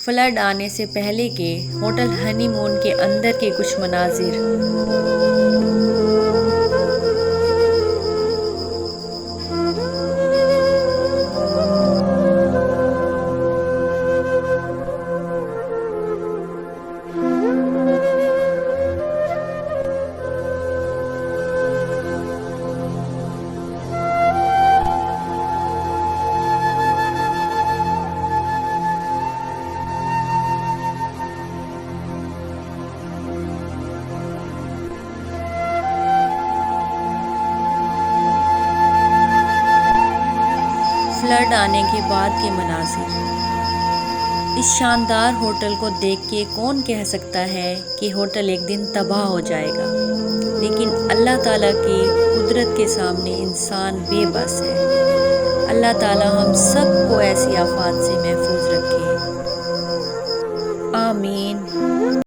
Flood آنے سے پہلے کے ہوٹل ہنی مون کے اندر کے کچھ مناظر۔ فلڈ آنے کے بعد کے مناظر۔ اس شاندار ہوٹل کو دیکھ کے کون کہہ سکتا ہے کہ ہوٹل ایک دن تباہ ہو جائے گا، لیکن اللہ تعالیٰ کی قدرت کے سامنے انسان بے بس ہے۔ اللہ تعالیٰ ہم سب کو ایسی آفات سے محفوظ رکھے، آمین۔